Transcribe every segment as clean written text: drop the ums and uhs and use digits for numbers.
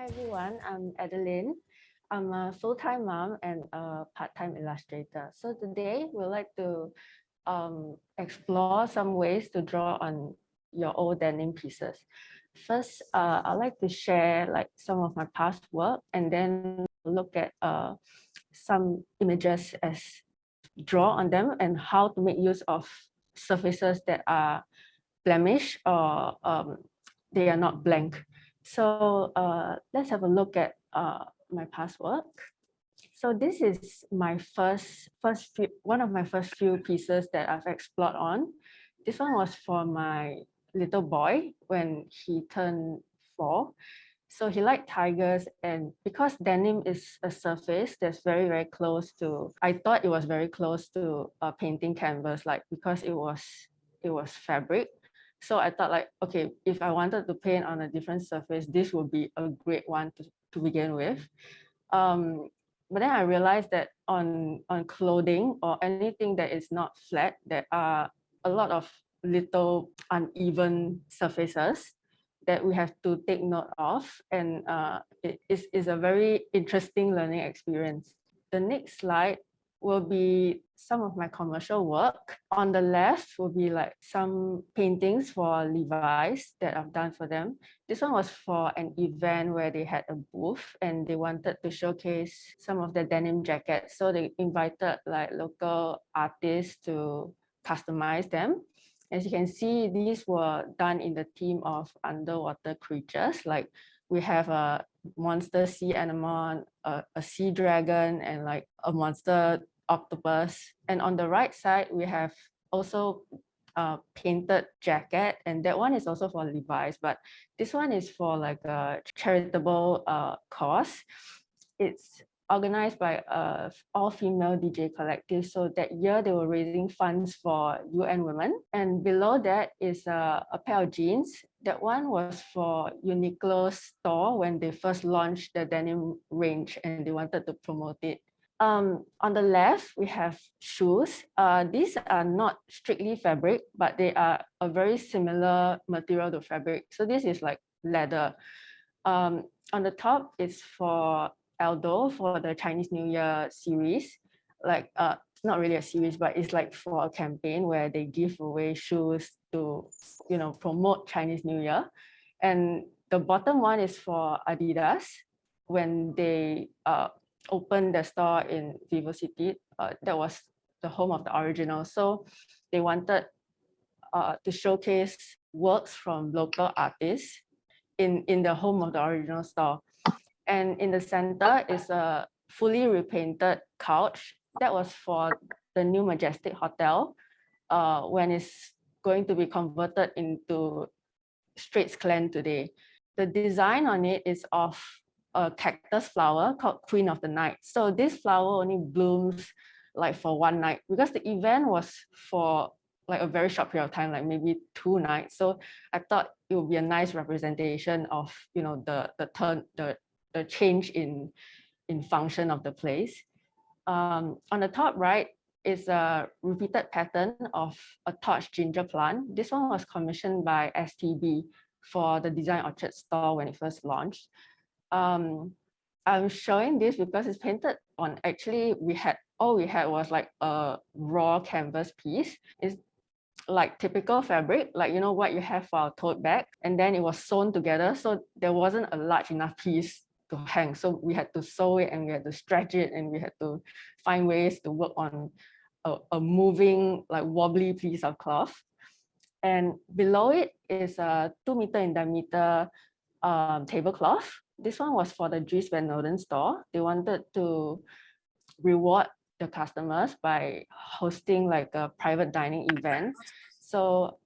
everyone, I'm Adeline. I'm a full-time mom and a part-time illustrator. So today we'd like to explore some ways to draw on your old denim pieces. First, I'd like to share like some of my past work and then look at some images as draw on them and how to make use of surfaces that are blemished or they are not blank. So let's have a look at my past work. So this is my one of my first few pieces that I've explored on. This one was for my little boy when he turned 4. So he liked tigers, and because denim is a surface that's very, very close to, I thought it was very close to a painting canvas, like because it was fabric. So I thought like, okay, if I wanted to paint on a different surface, this would be a great one to begin with. But then I realized that on clothing or anything that is not flat, there are a lot of little uneven surfaces that we have to take note of. And it is a very interesting learning experience. The next slide will be some of my commercial work. On the left will be like some paintings for Levi's that I've done for them. This one was for an event where they had a booth and they wanted to showcase some of the denim jackets. So they invited like local artists to customize them. As you can see, these were done in the theme of underwater creatures. Like we have a monster sea anemone, a sea dragon, and like a monster octopus. And on the right side, we have also painted jacket, and that one is also for Levi's, but this one is for like a charitable cause. It's organized by a all-female DJ collective. So that year they were raising funds for UN Women. And below that is a pair of jeans. That one was for Uniqlo's store when they first launched the denim range and they wanted to promote it. On the left, we have shoes. These are not strictly fabric, but they are a very similar material to fabric. So this is like leather. On the top, it's for Aldo for the Chinese New Year series. Like it's not really a series, but it's like for a campaign where they give away shoes to, promote Chinese New Year. And the bottom one is for Adidas when they opened the store in Vivo City. That was the home of the original. So they wanted to showcase works from local artists in the home of the original store. And in the center is a fully repainted couch that was for the new Majestic Hotel when it's going to be converted into Straits Clan today. The design on it is of a cactus flower called Queen of the Night. So this flower only blooms like for one night because the event was for like a very short period of time, like maybe 2 nights. So I thought it would be a nice representation of the change in function of the place. On the top right is a repeated pattern of a torch ginger plant. This one was commissioned by STB for the Design Orchard store when it first launched. I'm showing this because it's painted on, actually all we had was like a raw canvas piece. It's like typical fabric, like what you have for our tote bag, and then it was sewn together, so there wasn't a large enough piece to hang, so we had to sew it and we had to stretch it and we had to find ways to work on a moving, like wobbly piece of cloth. And below it is a 2 meter in diameter tablecloth. This one was for the Dries Van Noten store. They wanted to reward the customers by hosting like a private dining event. So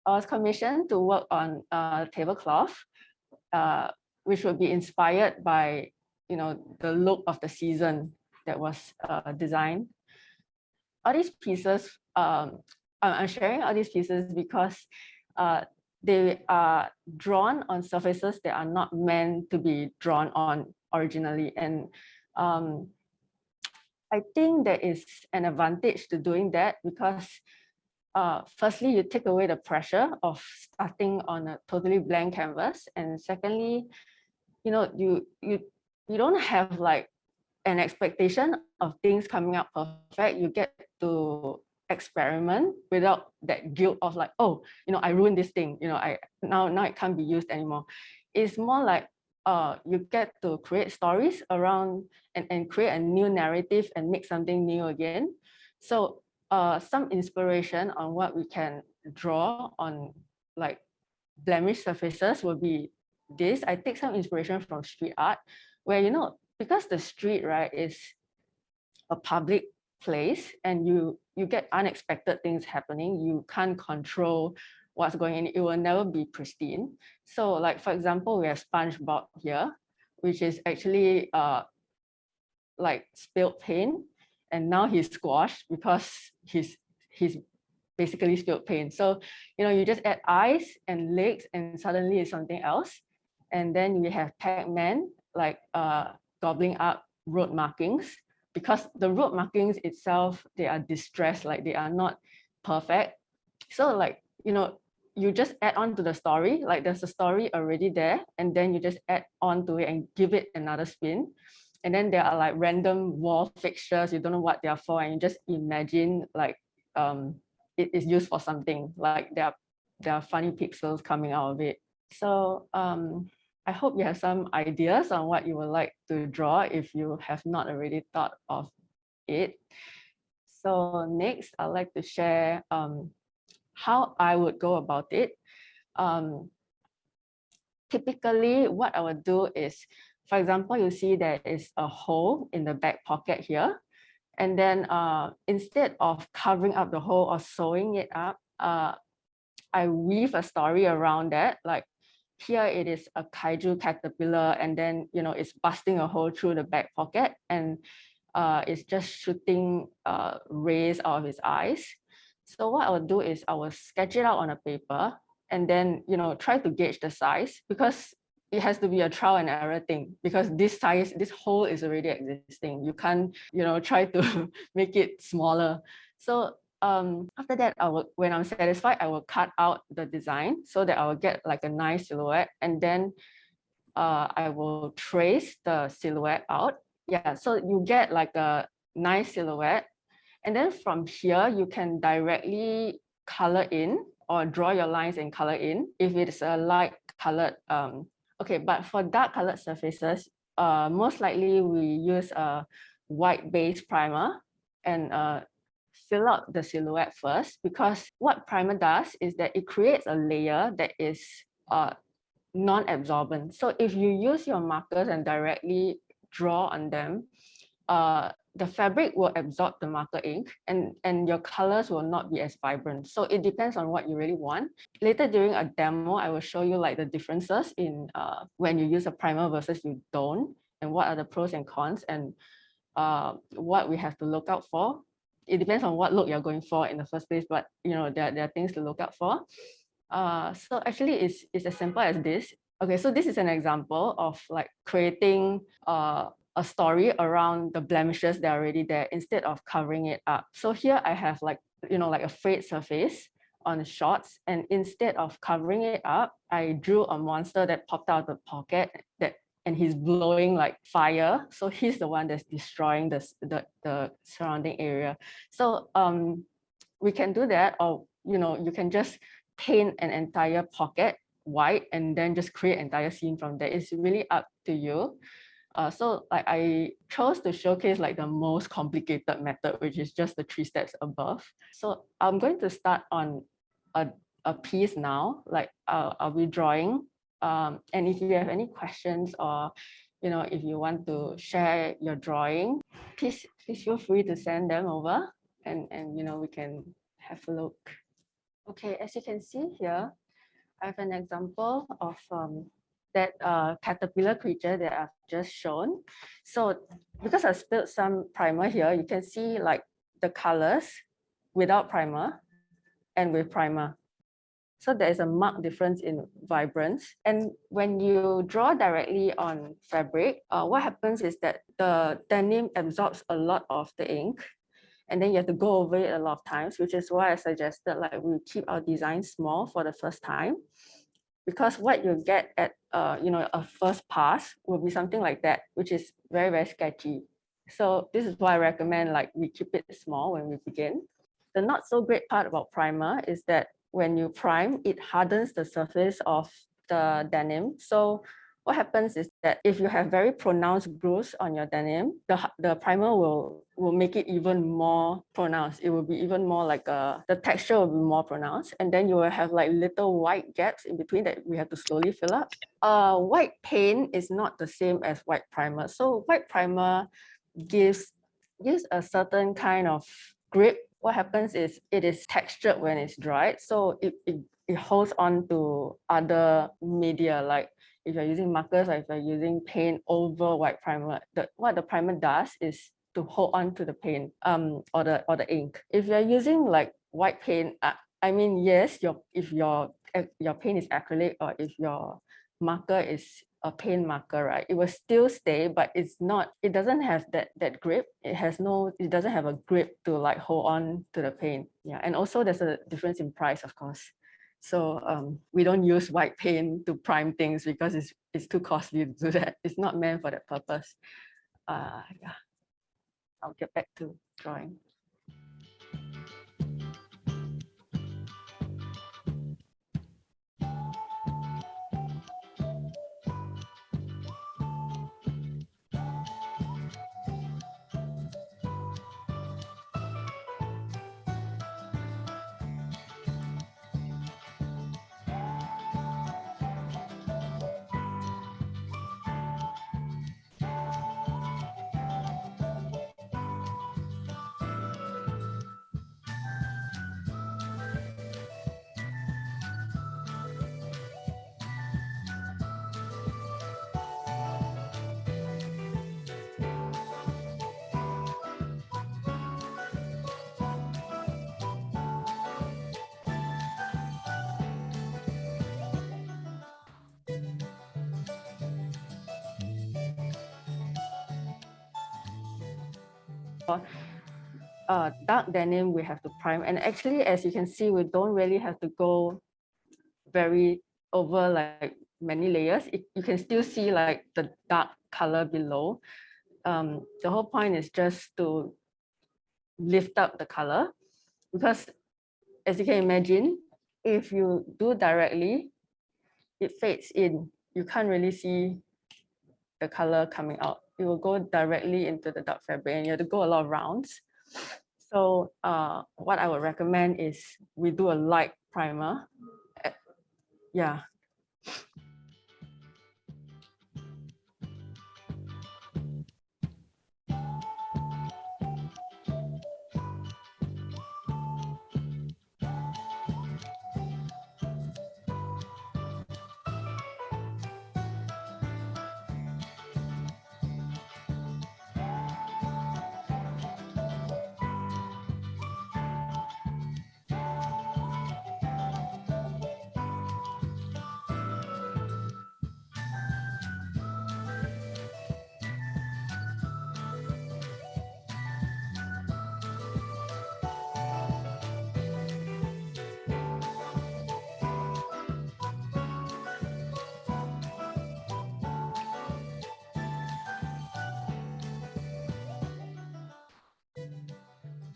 I was commissioned to work on a tablecloth, which would be inspired by the look of the season that was designed. All these pieces, I'm sharing all these pieces because they are drawn on surfaces that are not meant to be drawn on originally. And I think there is an advantage to doing that because firstly, you take away the pressure of starting on a totally blank canvas. And secondly, you don't have like an expectation of things coming out perfect. You get to experiment without that guilt of like, oh, I ruined this thing, I now it can't be used anymore. It's more like you get to create stories around and create a new narrative and make something new again. So some inspiration on what we can draw on like blemished surfaces will be this. I take some inspiration from street art, where because the street, right, is a public place, and you get unexpected things happening. You can't control what's going in. It will never be pristine. So like, for example, we have SpongeBob here, which is actually like spilled paint, and now he's squashed because he's basically spilled paint. So you just add eyes and legs and suddenly it's something else. And then we have Pac-Man like gobbling up road markings, because the road markings itself, they are distressed, like they are not perfect. So like, you just add on to the story, like there's a story already there, and then you just add on to it and give it another spin. And then there are like random wall fixtures, you don't know what they are for, and you just imagine like it is used for something, like there are funny pixels coming out of it. So I hope you have some ideas on what you would like to draw if you have not already thought of it. So next, I'd like to share how I would go about it. Typically, what I would do is, for example, you see there is a hole in the back pocket here. And then instead of covering up the hole or sewing it up, I weave a story around that. Like here it is a kaiju caterpillar, and then it's busting a hole through the back pocket, and it's just shooting rays out of its eyes. So what I will do is I will sketch it out on a paper, and then try to gauge the size, because it has to be a trial and error thing, because this hole is already existing. You can't try to make it smaller. So after that, when I'm satisfied, I will cut out the design so that I will get like a nice silhouette, and then I will trace the silhouette out. Yeah, so you get like a nice silhouette, and then from here you can directly color in or draw your lines and color in if it's a light colored. Okay, but for dark colored surfaces, most likely we use a white base primer and fill out the silhouette first, because what primer does is that it creates a layer that is non-absorbent. So if you use your markers and directly draw on them, the fabric will absorb the marker ink, and your colors will not be as vibrant. So it depends on what you really want. Later during a demo, I will show you like the differences in when you use a primer versus you don't, and what are the pros and cons, and what we have to look out for. It depends on what look you're going for in the first place, but there are things to look out for. So actually it's as simple as this. Okay, so this is an example of like creating a story around the blemishes that are already there instead of covering it up. So here I have like a frayed surface on the shorts, and instead of covering it up, I drew a monster that popped out of the pocket, and he's blowing like fire. So he's the one that's destroying the surrounding area. So we can do that, or you can just paint an entire pocket white and then just create an entire scene from there. It's really up to you. So like I chose to showcase like the most complicated method, which is just the 3 steps above. So I'm going to start on a piece now. Like I'll be drawing. And if you have any questions, or if you want to share your drawing, please feel free to send them over, and we can have a look. Okay, as you can see here, I have an example of that caterpillar creature that I've just shown. So because I spilled some primer here, you can see like the colors without primer and with primer. So there is a marked difference in vibrance. And when you draw directly on fabric, what happens is that the denim absorbs a lot of the ink, and then you have to go over it a lot of times, which is why I suggested like we keep our design small for the first time. because what you get at a first pass will be something like that, which is very, very sketchy. So this is why I recommend like we keep it small when we begin. The not so great part about primer is that when you prime, it hardens the surface of the denim. So what happens is that if you have very pronounced grooves on your denim, the primer will make it even more pronounced. It will be even more like the texture will be more pronounced. And then you will have like little white gaps in between that we have to slowly fill up. White paint is not the same as white primer. So white primer gives a certain kind of grip. What happens is it is textured when it's dried. So it holds on to other media, like if you're using markers or if you're using paint over white primer, what the primer does is to hold on to the paint or the ink. If you're using like white paint, I mean, yes, if your paint is acrylic or if your marker is a paint marker, right, it will still stay, but it doesn't have that grip. It doesn't have a grip to like hold on to the paint. Yeah, and also there's a difference in price, of course. So we don't use white paint to prime things because it's too costly to do that. It's not meant for that purpose. Yeah, I'll get back to drawing. Dark denim we have to prime, and actually as you can see we don't really have to go very over like many layers. You can still see like the dark color below. The whole point is just to lift up the color, because as you can imagine, if you do directly, it fades in. You can't really see the color coming out. It will go directly into the dark fabric and you have to go a lot of rounds. So what I would recommend is we do a light primer. Yeah.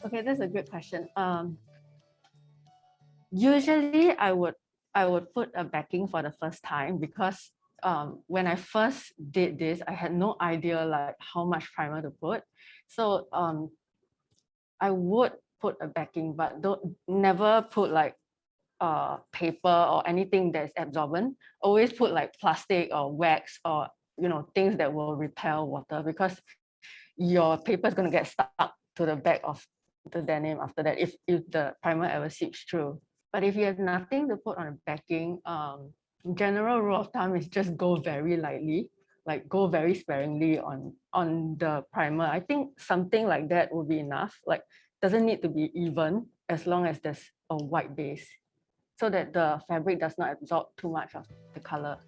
Okay, that's a good question. Usually I would put a backing for the first time, because when I first did this, I had no idea like how much primer to put. So I would put a backing, but never put like paper or anything that's absorbent. Always put like plastic or wax or things that will repel water, because your paper is going to get stuck to the back of the denim after that if the primer ever seeps through. But if you have nothing to put on a backing, general rule of thumb is just go very lightly, like go very sparingly on the primer. I think something like that will be enough. Like, doesn't need to be even, as long as there's a white base, so that the fabric does not absorb too much of the color.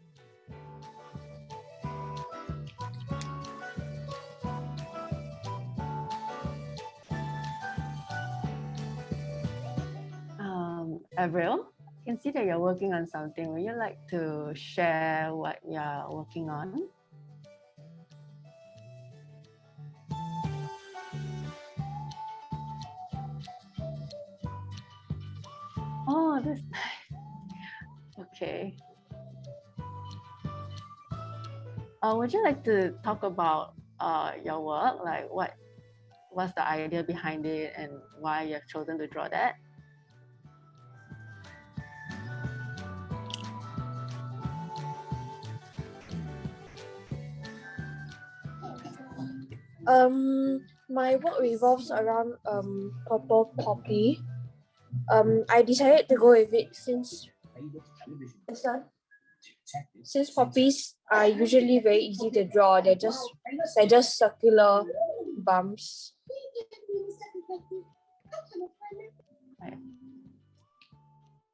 Avril? can see that you're working on something. Would you like to share what you're working on? Oh, that's nice. Okay. Would you like to talk about your work? Like what's the idea behind it and why you have chosen to draw that? My work revolves around purple poppy. I decided to go with it since poppies are usually very easy to draw. They're just circular bumps. Right.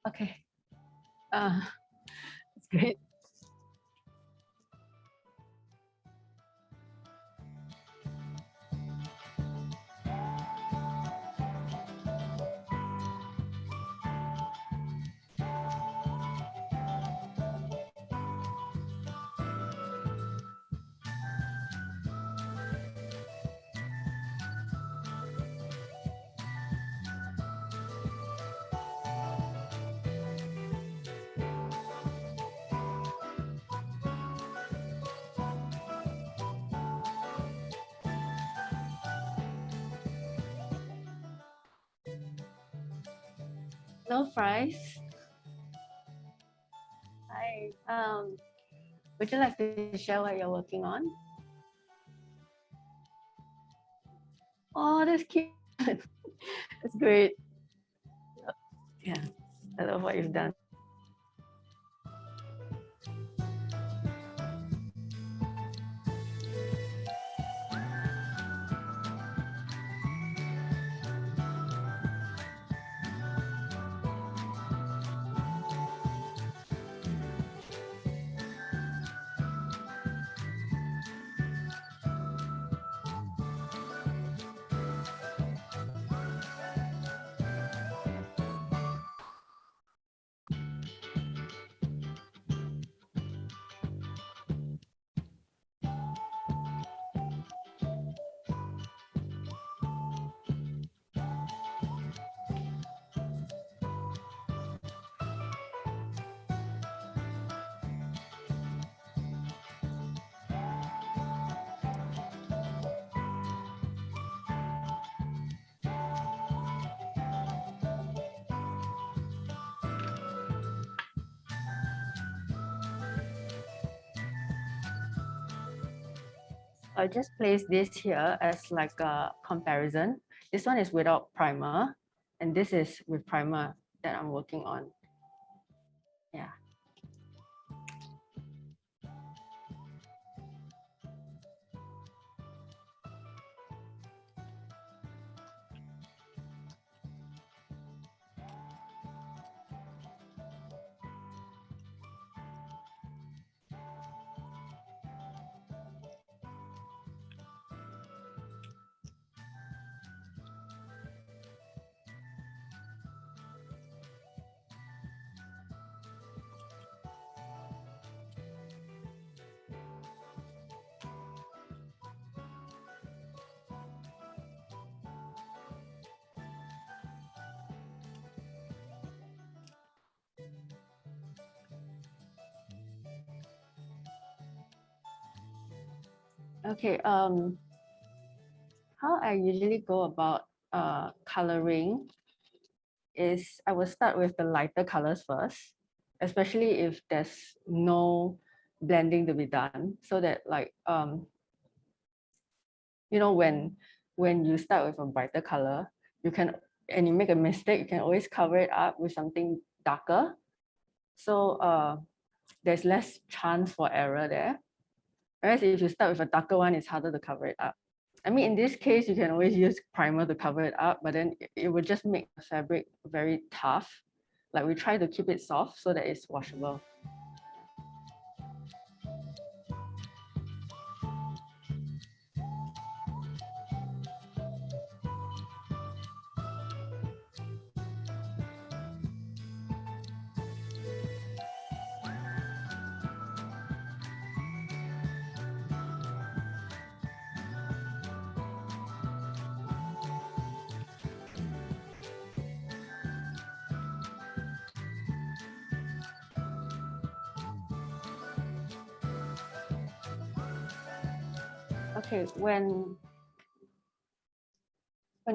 Okay. That's great. No fries. Hi. Would you like to share what you're working on? Oh, that's cute. That's great. Yeah, I love what you've done. I'll just place this here as like a comparison. This one is without primer, and this is with primer that I'm working on. Yeah. Okay. How I usually go about coloring is I will start with the lighter colors first, especially if there's no blending to be done, so that like you know, when you start with a brighter color, you can, and you make a mistake, you can always cover it up with something darker. So there's less chance for error there. Whereas if you start with a darker one, it's harder to cover it up. I mean, in this case, you can always use primer to cover it up, but then it would just make the fabric very tough. Like we try to keep it soft so that it's washable. Okay, when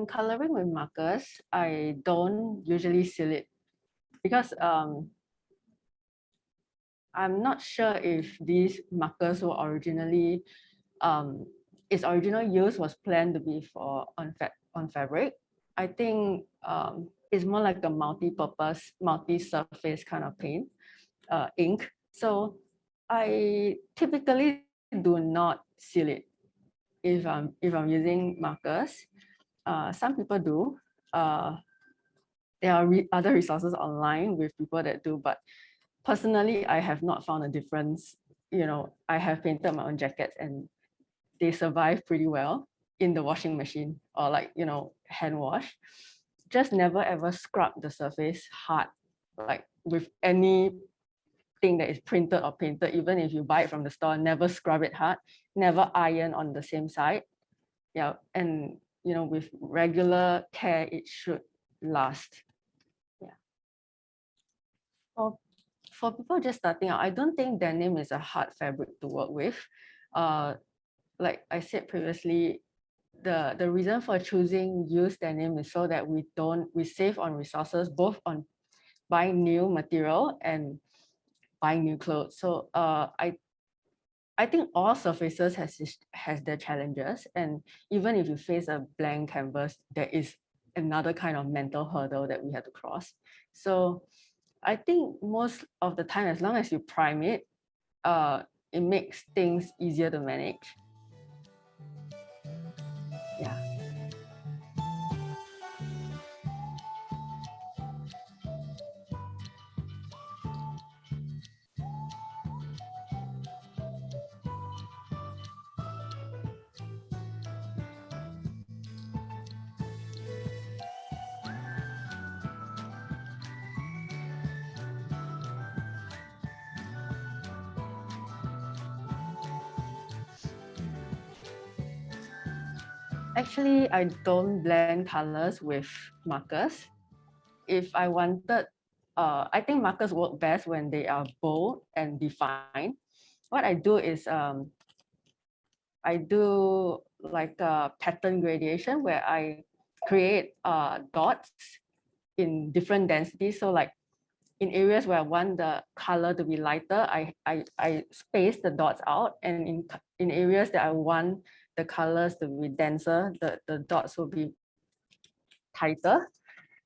coloring with markers, I don't usually seal it because I'm not sure if these markers were originally its original use was planned to be for on fabric. I think it's more like a multi-purpose, multi-surface kind of paint, ink. So I typically do not seal it if I'm using markers. Some people do. There are other resources online with people that do, but personally, I have not found a difference. You know, I have painted my own jackets and they survive pretty well in the washing machine or like, you know, hand wash. Just never ever scrub the surface hard, like with anything that is printed or painted. Even if you buy it from the store, never scrub it hard, never iron on the same side. Yeah, and you know, with regular care, it should last. Yeah. For people just starting out, I don't think denim is a hard fabric to work with. Like I said previously, the reason for choosing used denim is so that we save on resources, both on buying new material and buying new clothes. So I think all surfaces has their challenges, and even if you face a blank canvas, there is another kind of mental hurdle that we have to cross. So I think most of the time, as long as you prime it, it makes things easier to manage. Yeah. Actually, I don't blend colors with markers. If I wanted, I think markers work best when they are bold and defined. What I do is I do like a pattern gradation where I create dots in different densities. So like in areas where I want the color to be lighter, I space the dots out, and in areas that I want the colors to be denser, the dots will be tighter.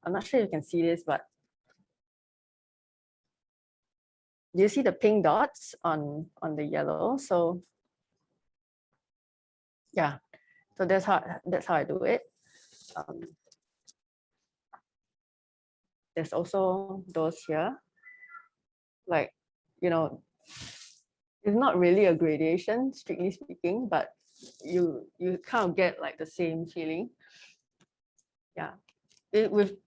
I'm not sure you can see this, but do you see the pink dots on the yellow? So yeah, so that's how I do it. There's also those here, like, you know, it's not really a gradation, strictly speaking, but you kind of get like the same feeling. Yeah, with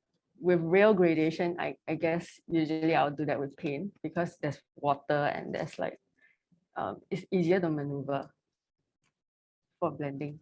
real gradation, I guess usually I'll do that with paint because there's water and there's like it's easier to maneuver for blending.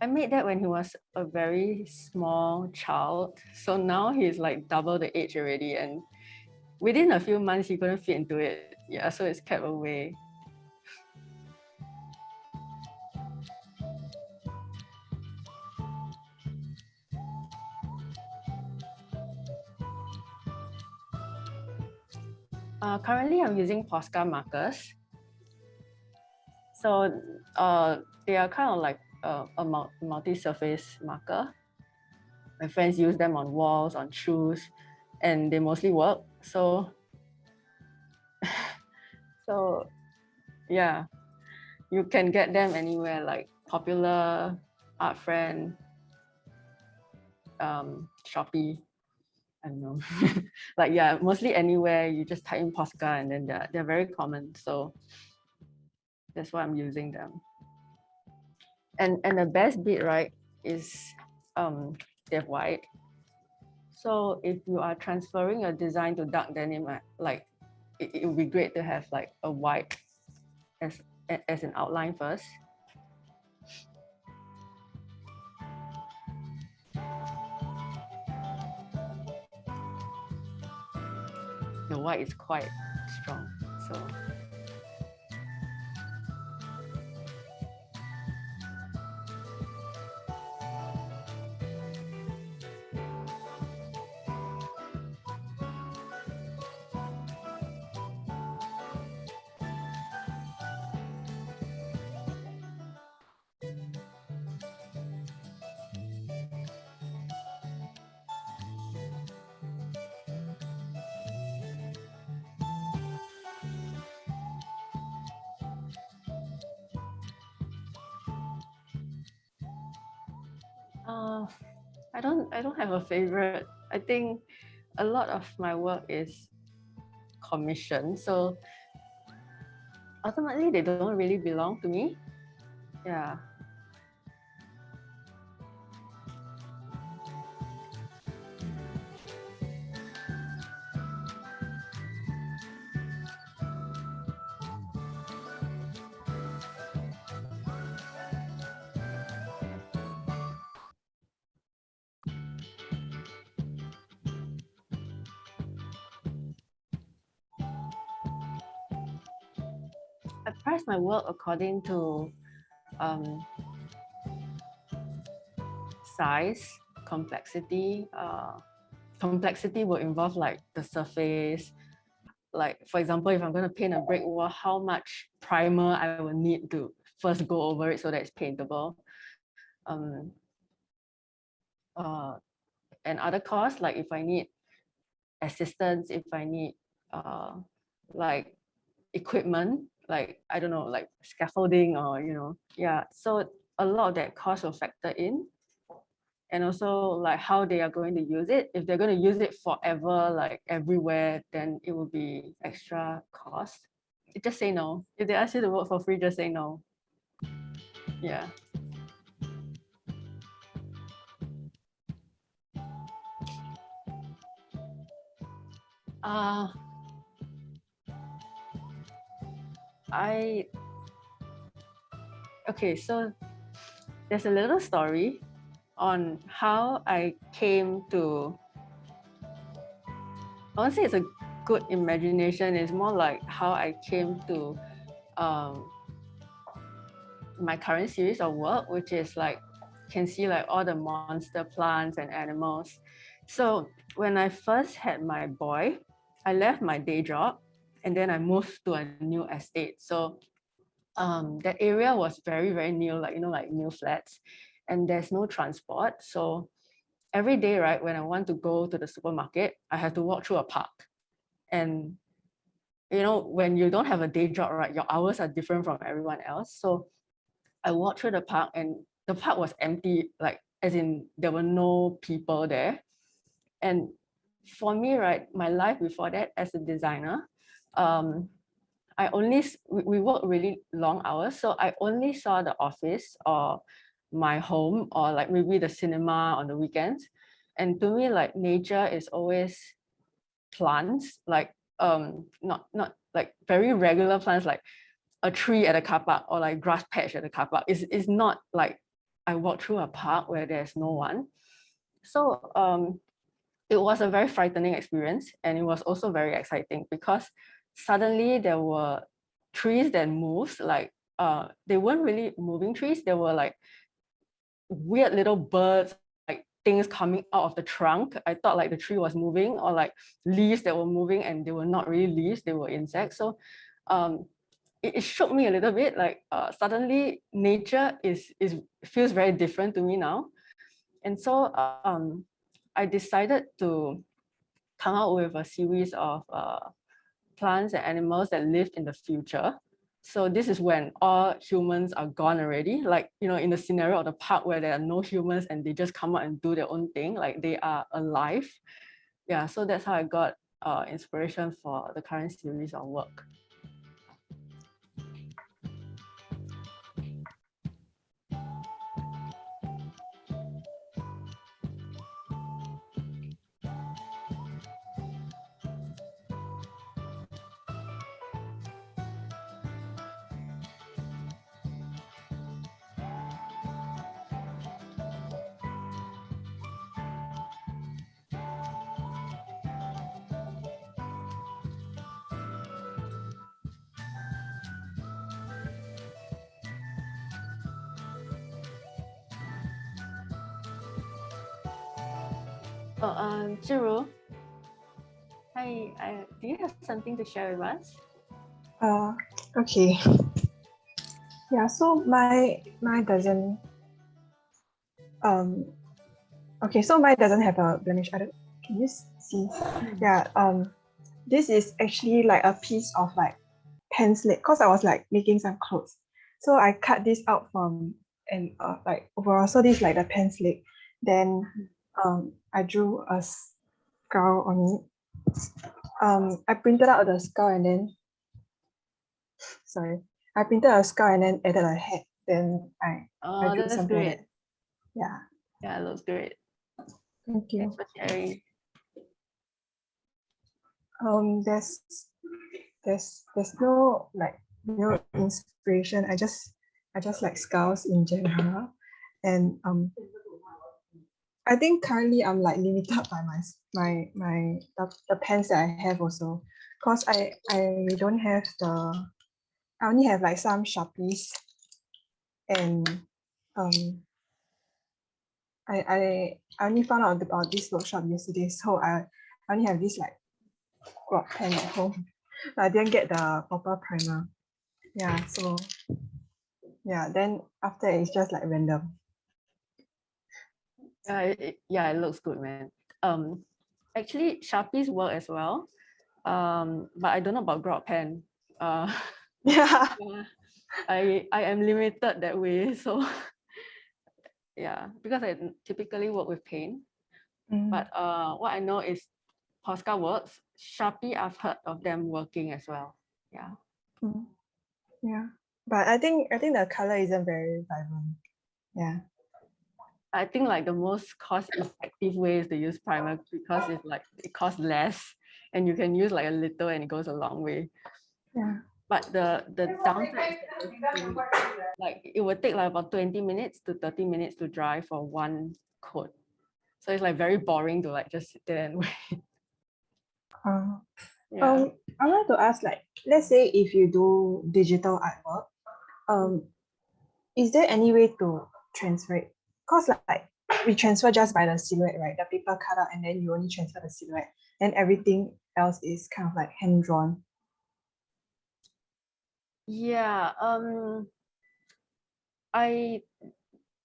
I made that when he was a very small child. So now he's like double the age already, and within a few months he couldn't fit into it. Yeah, so it's kept away. Currently, I'm using Posca markers. So they are kind of like a multi-surface marker. My friends use them on walls, on shoes, and they mostly work. So, so yeah, you can get them anywhere, like Popular, Art Friend, Shopee. I don't know. Like, yeah, mostly anywhere you just type in Posca and then they're very common. So that's why I'm using them. And the best bit, right, is they're white. So if you are transferring your design to dark denim, like it would be great to have like a white as an outline first. The white is quite strong, so. I don't have a favorite. I think a lot of my work is commission, so ultimately they don't really belong to me. Yeah. I price my work according to size, complexity. Complexity will involve like the surface. Like, for example, if I'm going to paint a brick wall, how much primer I will need to first go over it so that it's paintable. And other costs, like if I need assistance, if I need like equipment, like, I don't know, like scaffolding or, yeah. So a lot of that cost will factor in. And also like how they are going to use it. If they're going to use it forever, like everywhere, then it will be extra cost. Just say no. If they ask you to work for free, just say no. Yeah. Okay, so there's a little story on how I came to, I won't say it's a good imagination, it's more like how I came to my current series of work, which is like, you can see like all the monster plants and animals. So when I first had my boy, I left my day job and then I moved to a new estate. So that area was very, very new, like, like new flats, and there's no transport. So every day, right, when I want to go to the supermarket, I have to walk through a park. And, when you don't have a day job, right, your hours are different from everyone else. So I walked through the park and the park was empty, like, as in there were no people there. And for me, right, my life before that as a designer, we work really long hours. So I only saw the office or my home or like maybe the cinema on the weekends. And to me, like nature is always plants, like not like very regular plants, like a tree at a car park or like grass patch at a car park. It's not like I walk through a park where there's no one. So it was a very frightening experience, and it was also very exciting because suddenly there were trees that moved, like they weren't really moving trees, they were like weird little birds, like things coming out of the trunk. I thought like the tree was moving, or like leaves that were moving, and they were not really leaves, they were insects. So it shook me a little bit, like suddenly nature feels very different to me now. And so I decided to come out with a series of plants and animals that lived in the future. So this is when all humans are gone already, like, in the scenario of the park where there are no humans and they just come out and do their own thing, like they are alive. yeah, so that's how I got inspiration for the current series of work. Jiru, hi, do you have something to share with us? Okay. Yeah, so my doesn't okay, so mine doesn't have a blemish. Can you see? Yeah, this is actually like a piece of like pen slip because I was like making some clothes. So I cut this out from and like overall, so this is like the pen slip. Then I drew a skull on it. I printed out the skull and then I printed a skull and then added a head. Then I drew That's something great. like that. Yeah. Yeah, it looks great. Thank you. Thanks for sharing. There's no like no inspiration. I just like skulls in general, and I think currently I'm like limited by the pens that I have also, cause I don't have I only have like some Sharpies, and I only found out about this workshop yesterday, so I only have this like grot pen at home. I didn't get the proper primer. Yeah, so yeah, then after it's just like random. Yeah, it looks good, man. Actually, Sharpies work as well. But I don't know about grot pen. Yeah. I am limited that way, so yeah, because I typically work with paint. But what I know is Posca works. Sharpie, I've heard of them working as well. Yeah. Yeah, but I think the color isn't very vibrant. Yeah. I think like the most cost-effective way is to use primer because it's like it costs less and you can use like a little and it goes a long way. Yeah. But the downside is that like it would take like about 20 minutes to 30 minutes to dry for one coat. So it's like very boring to like just sit there and wait. Yeah. I want to ask, like, let's say if you do digital artwork, is there any way to transfer it? Because like we transfer just by the silhouette, right? The paper cut out and then you only transfer the silhouette. And everything else is kind of like hand drawn. Yeah.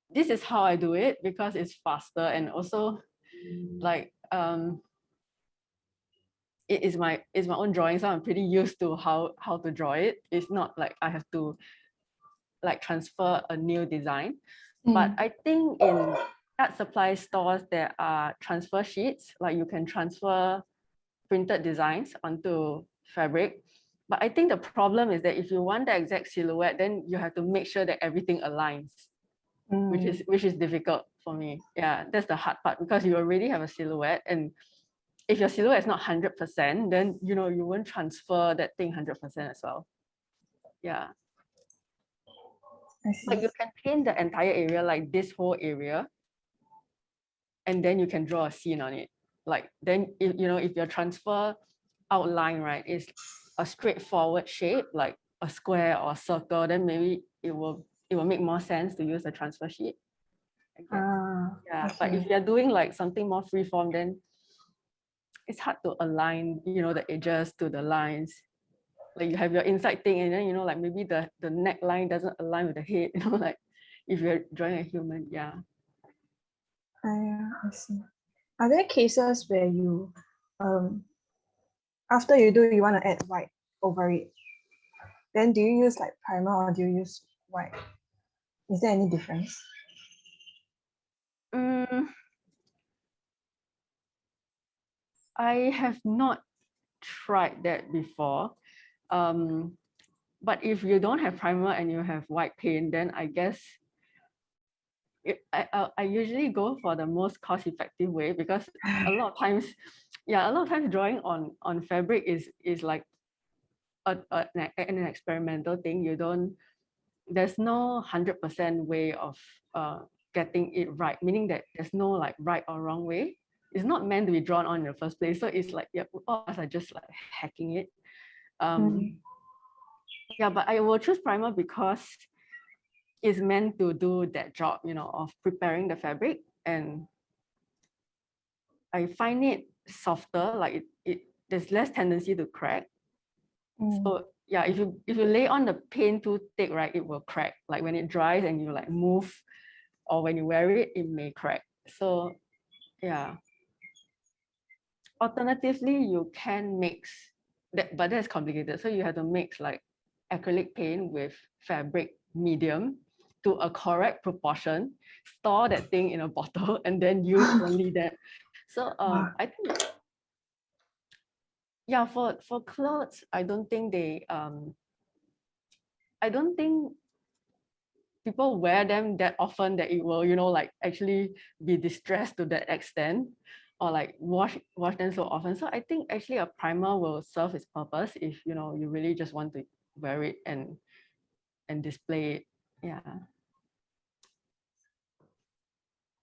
This is how I do it because it's faster and also like it is my own drawing, so I'm pretty used to how to draw it. It's not like I have to like transfer a new design. But I think in art supply stores there are transfer sheets, like you can transfer printed designs onto fabric. But I think the problem is that if you want the exact silhouette, then you have to make sure that everything aligns, which is difficult for me. Yeah, that's the hard part because you already have a silhouette, and if your silhouette is not 100%, then you know you won't transfer that thing 100% as well. Yeah. But you can paint the entire area, like this whole area, and then you can draw a scene on it. Like then, if your transfer outline, right, is a straightforward shape, like a square or a circle, then maybe it will make more sense to use a transfer sheet, I guess. Yeah, but if you're doing like something more freeform, then it's hard to align, the edges to the lines. Like you have your inside thing and then, like maybe the neckline doesn't align with the head, like if you're drawing a human, yeah. I see. Are there cases where you, after you do, you want to add white over it? Then do you use like primer or do you use white? Is there any difference? I have not tried that before. But if you don't have primer and you have white paint, then I guess I usually go for the most cost-effective way, because a lot of times, yeah, a lot of times drawing on fabric is like an experimental thing. There's no 100% way of getting it right, meaning that there's no like right or wrong way. It's not meant to be drawn on in the first place. So it's like, yeah, all of us are just like hacking it. Yeah, but I will choose primer because it's meant to do that job, of preparing the fabric. And I find it softer, like there's less tendency to crack. So yeah, if you lay on the paint too thick, right, it will crack. Like when it dries and you like move, or when you wear it, it may crack. So yeah. Alternatively, you can mix that, but that's complicated. So you have to mix like acrylic paint with fabric medium to a correct proportion, store that thing in a bottle, and then use only that. So I think, yeah, for clothes, I don't think people wear them that often that it will, like actually be distressed to that extent, or like wash them so often. So I think actually a primer will serve its purpose if you really just want to wear it and display it. Yeah.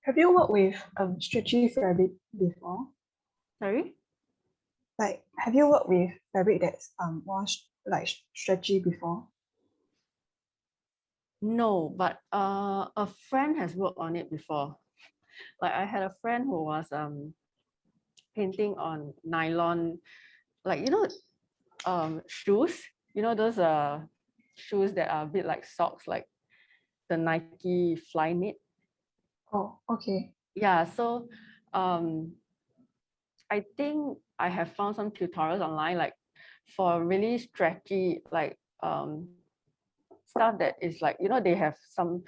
Have you worked with stretchy fabric before? Sorry? Like, have you worked with fabric that's more like stretchy before? No, but a friend has worked on it before. Like I had a friend who was painting on nylon, like shoes, those shoes that are a bit like socks, like the Nike Fly Knit. Oh, okay. Yeah, so I think I have found some tutorials online, like for really stretchy, like stuff that is like, they have some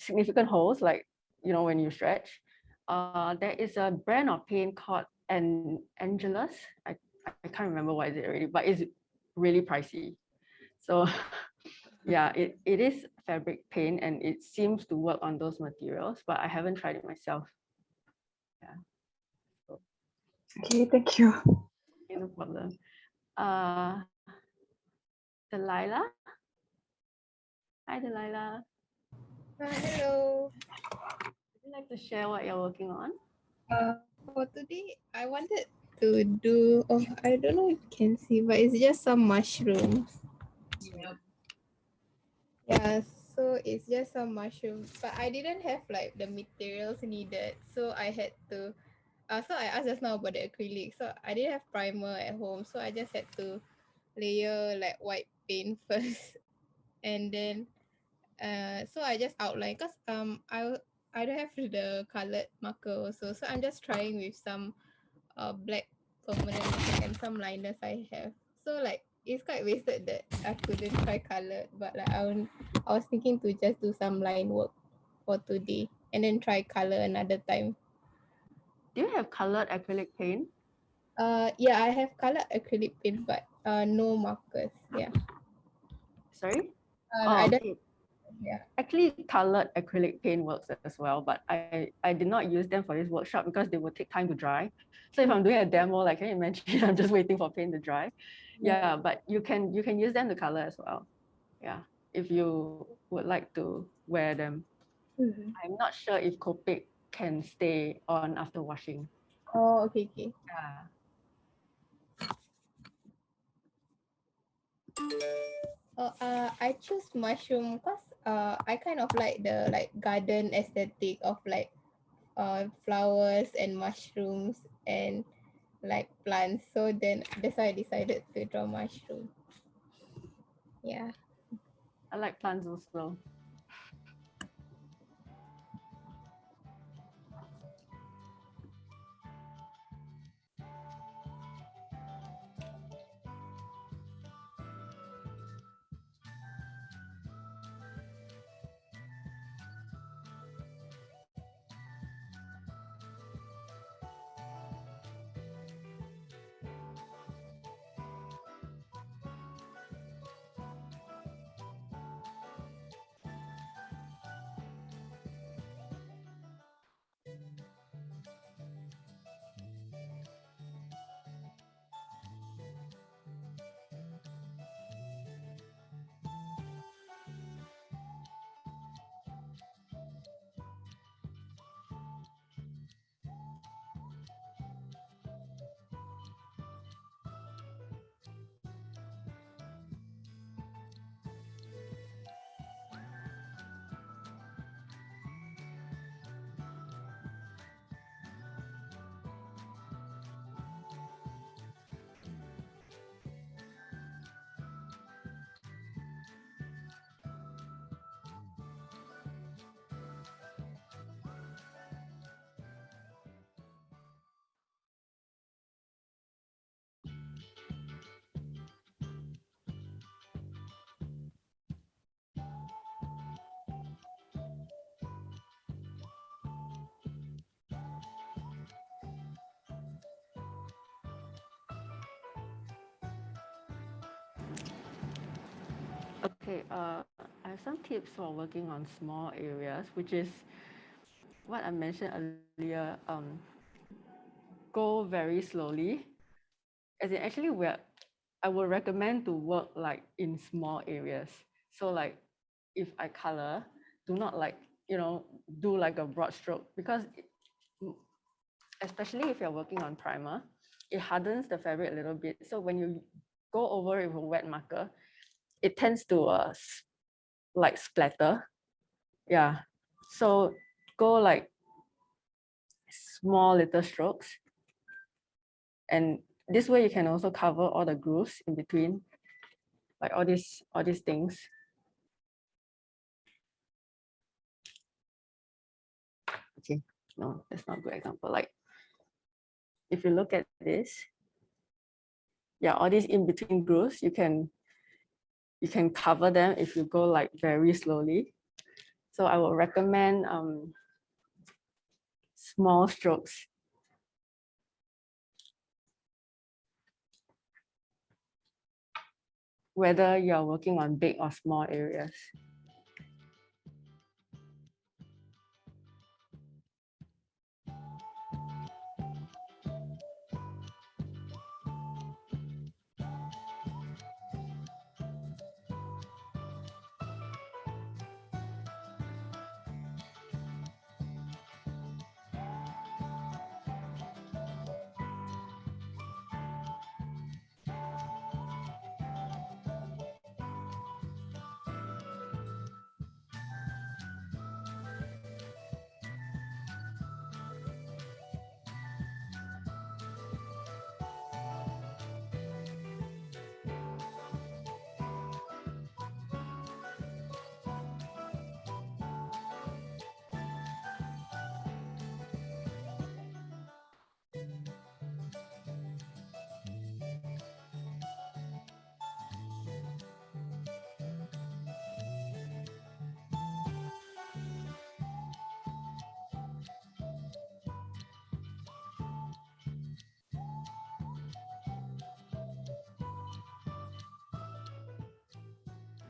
significant holes, like, when you stretch. There is a brand of paint called Angelus. I can't remember what is it already, but it's really pricey. So yeah, it is fabric paint and it seems to work on those materials, but I haven't tried it myself. Yeah. So, Okay, thank you. okay, no problem. Delilah. Hi, Delilah. Hello. Would you like to share what you're working on? For today, I wanted to do, oh, I don't know if you can see, but it's just some mushrooms. Yeah, so it's just some mushrooms, but I didn't have like the materials needed. So I had to, so I asked just now about the acrylic. So I didn't have primer at home. So I just had to layer like white paint first. And then, so I just outline because I don't have the colored marker also. So I'm just trying with some black permanent marker and some liners I have. So like it's quite wasted that I couldn't try colored, but like I was thinking to just do some line work for today and then try color another time. Do you have colored acrylic paint? Yeah, I have colored acrylic paint, but no markers. Yeah. Sorry? I don't. Okay. Yeah. Actually, colored acrylic paint works as well, but I did not use them for this workshop because they will take time to dry. So if I'm doing a demo, like, can you imagine I'm just waiting for paint to dry? Yeah, but you can use them to color as well. Yeah, if you would like to wear them. I'm not sure if Copic can stay on after washing. Oh, okay. Yeah. I choose mushroom because I kind of like the like garden aesthetic of like flowers and mushrooms and like plants. So then that's why I decided to draw mushroom. Yeah. I like plants also. Okay, I have some tips for working on small areas, which is what I mentioned earlier. Go very slowly. As in, actually, I would recommend to work like in small areas. So like, if I color, do not like, do like a broad stroke, because especially if you're working on primer, it hardens the fabric a little bit. So when you go over it with a wet marker, it tends to like splatter. Yeah. So go like small little strokes. And this way you can also cover all the grooves in between, like all these things. Okay, no, that's not a good example. Like if you look at this, yeah, all these in between grooves, you can cover them if you go like very slowly. So I would recommend small strokes. Whether you're working on big or small areas.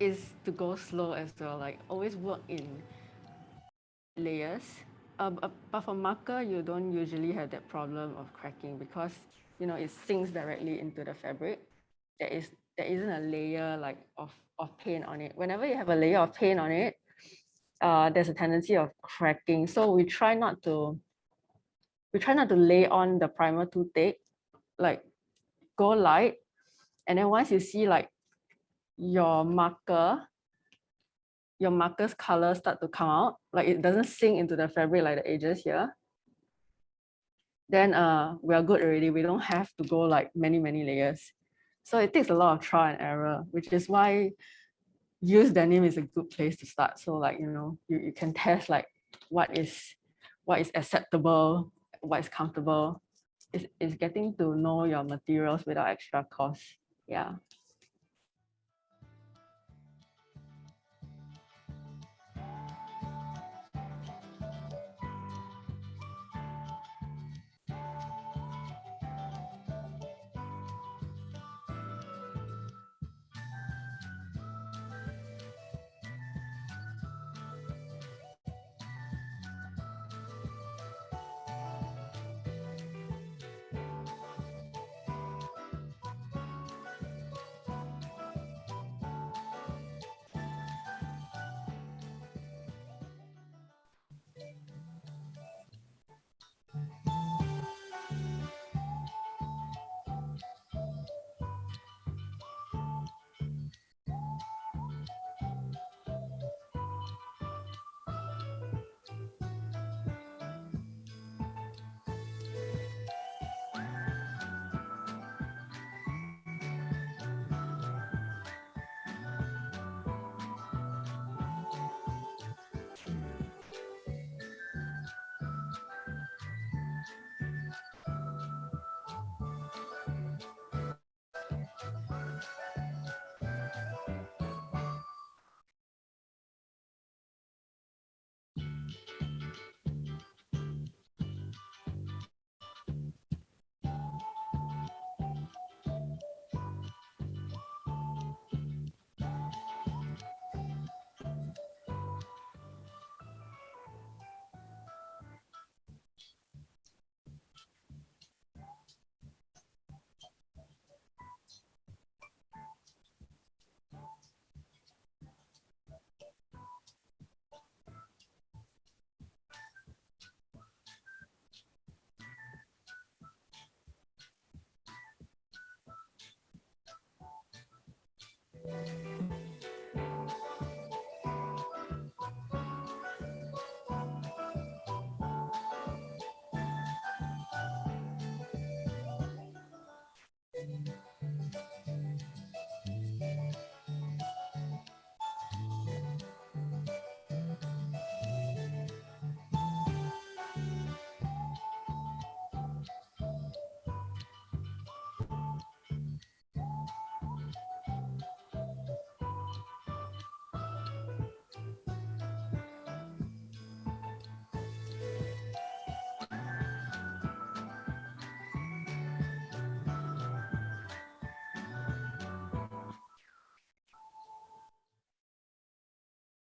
Is to go slow as well, like always work in layers. But for marker, you don't usually have that problem of cracking because it sinks directly into the fabric. There isn't a layer like of paint on it. Whenever you have a layer of paint on it, there's a tendency of cracking. So we try not to lay on the primer too thick. Like go light, and then once you see like your marker's color start to come out, like it doesn't sink into the fabric like the edges here, then we are good already. We don't have to go like many layers. So it takes a lot of trial and error, which is why use denim is a good place to start. So like, you can test like what is acceptable, what is comfortable. It's getting to know your materials without extra cost. Yeah.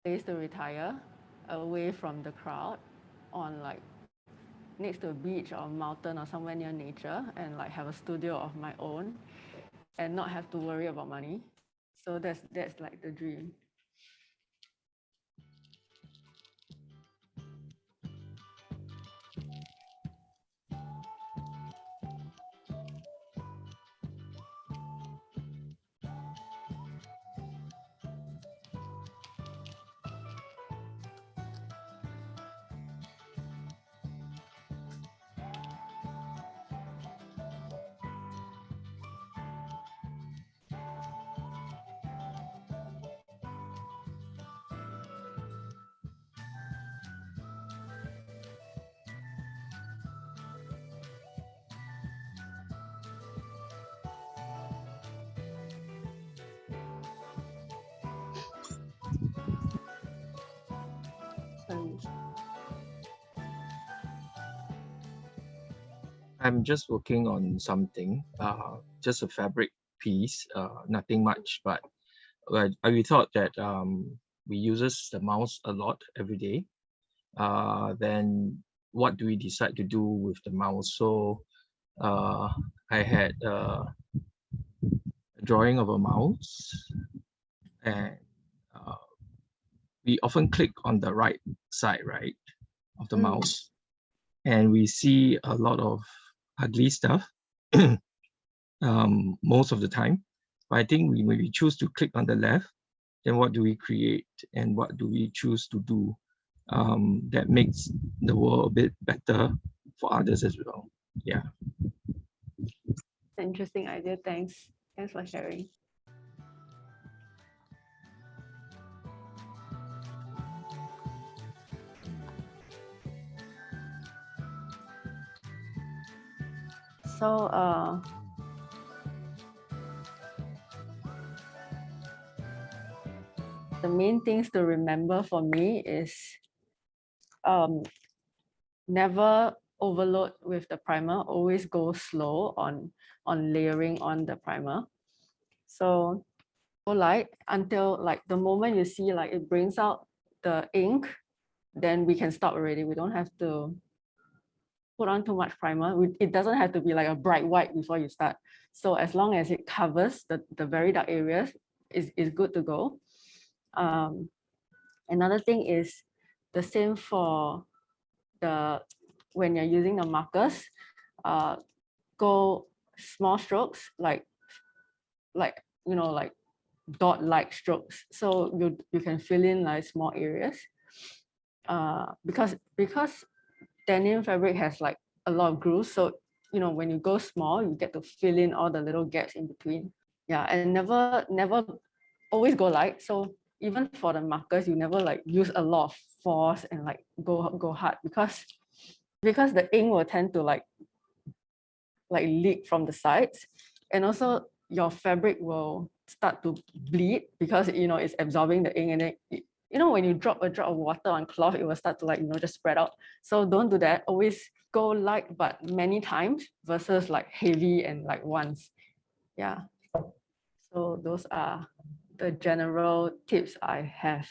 Place to retire away from the crowd on like next to a beach or a mountain or somewhere near nature, and like have a studio of my own and not have to worry about money. So that's like the dream. I'm just working on something, just a fabric piece, nothing much, but we thought that we uses the mouse a lot every day. Then what do we decide to do with the mouse? So I had a drawing of a mouse, and we often click on the right side, right, of the mouse, and we see a lot of ugly stuff most of the time. But I think when we choose to click on the left, then what do we create and what do we choose to do that makes the world a bit better for others as well. Yeah. Interesting idea. Thanks for sharing. So the main things to remember for me is never overload with the primer. Always go slow on layering on the primer. So go light until like the moment you see like it brings out the ink, then we can stop already. We don't have to put on too much primer. It doesn't have to be like a bright white before you start. So as long as it covers the very dark areas, is good to go. Another thing is the same for when you're using the markers, go small strokes, like dot-like strokes, so you can fill in like small areas. Because denim fabric has like a lot of grooves, so when you go small, you get to fill in all the little gaps in between. Yeah, and never always go light. So even for the markers, you never like use a lot of force and like go hard, because the ink will tend to like leak from the sides, and also your fabric will start to bleed because it's absorbing the ink, and then when you drop a drop of water on cloth, it will start to just spread out. So don't do that. Always go light but many times versus like heavy and like once. Yeah. So those are the general tips I have.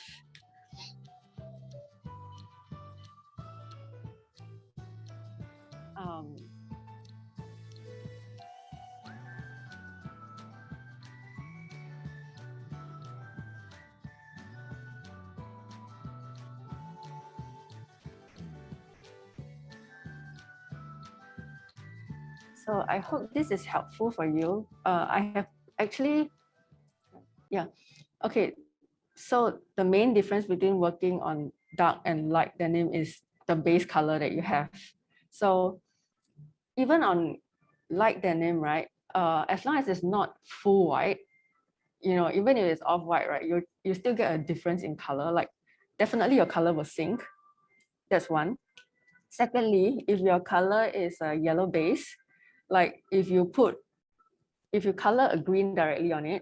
So I hope this is helpful for you. I have actually Yeah. Okay. So the main difference between working on dark and light denim is the base color that you have. So even on light denim, right? As long as it's not full white, you know, even if it's off white, right? You still get a difference in color. Like definitely your color will sink. That's one. Secondly, if your color is a yellow base, like if you color a green directly on it,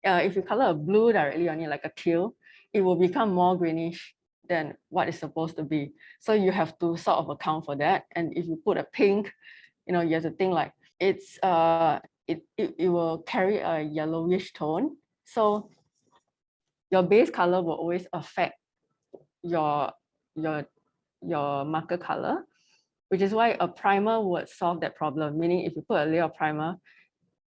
if you color a blue directly on it, like a teal, it will become more greenish than what it's supposed to be. So you have to sort of account for that. And if you put a pink, you know, you have to think like it will carry a yellowish tone. So your base color will always affect your marker color, which is why a primer would solve that problem. Meaning if you put a layer of primer,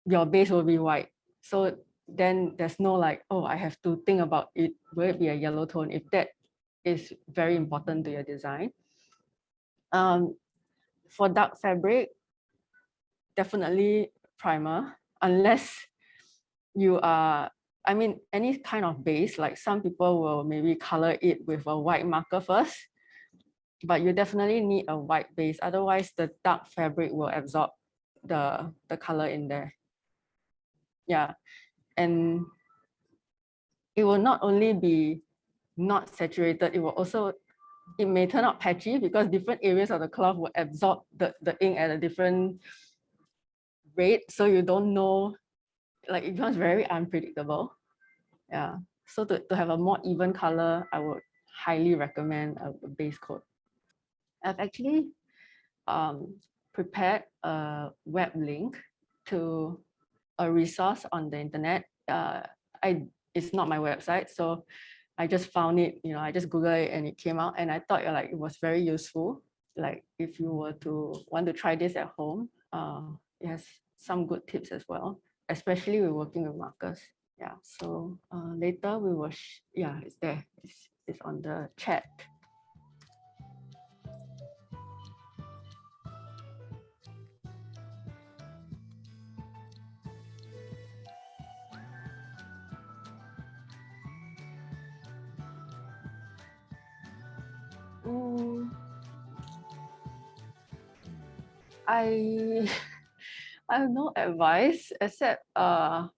your base will be white. So then there's no like, oh, I have to think about it, will it be a yellow tone? If that is very important to your design. For dark fabric, definitely primer, unless you are, I mean, any kind of base, like some people will maybe color it with a white marker first, but you definitely need a white base. Otherwise, the dark fabric will absorb the color in there. Yeah, and it will not only be not saturated, it will also, it may turn out patchy because different areas of the cloth will absorb the ink at a different rate. So you don't know, like it becomes very unpredictable. Yeah, so to have a more even color, I would highly recommend a base coat. I've actually prepared a web link to a resource on the internet. It's not my website, so I just found it, you know, I just Googled it and it came out, and I thought like it was very useful. Like if you were to want to try this at home, it has some good tips as well, especially with working with markers. Yeah, so later we will, yeah, it's there. It's on the chat. I I have no advice except I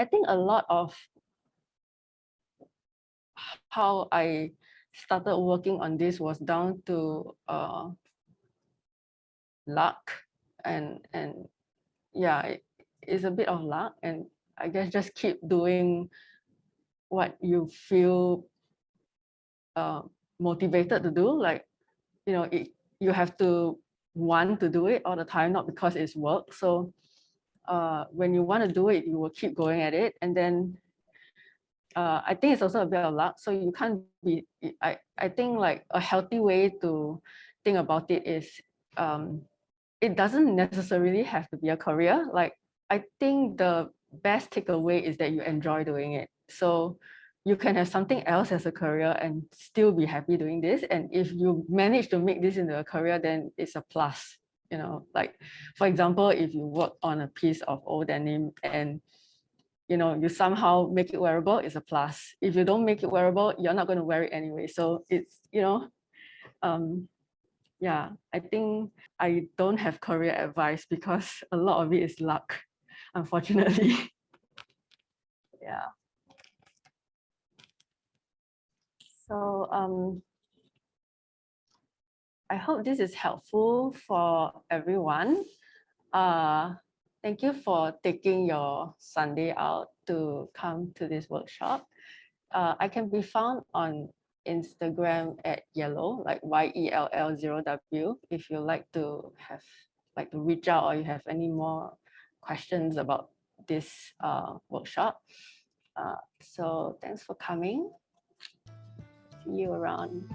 think a lot of how I started working on this was down to luck, and yeah, it's a bit of luck, and I guess just keep doing what you feel motivated to do. Like, you know, you have to want to do it all the time, not because it's work. So when you want to do it, you will keep going at it, and then I think it's also a bit of luck. So you can't be, I think like a healthy way to think about it is it doesn't necessarily have to be a career. Like, I think the best takeaway is that you enjoy doing it. So you can have something else as a career and still be happy doing this. And if you manage to make this into a career, then it's a plus. You know, like for example, if you work on a piece of old denim and you know, you somehow make it wearable, it's a plus. If you don't make it wearable, you're not going to wear it anyway. So it's, you know, yeah, I think I don't have career advice because a lot of it is luck, unfortunately. Yeah. So I hope this is helpful for everyone. Thank you for taking your Sunday out to come to this workshop. I can be found on Instagram at yellow, like YELL0W, if you like to reach out or you have any more questions about this workshop. So thanks for coming. See you around.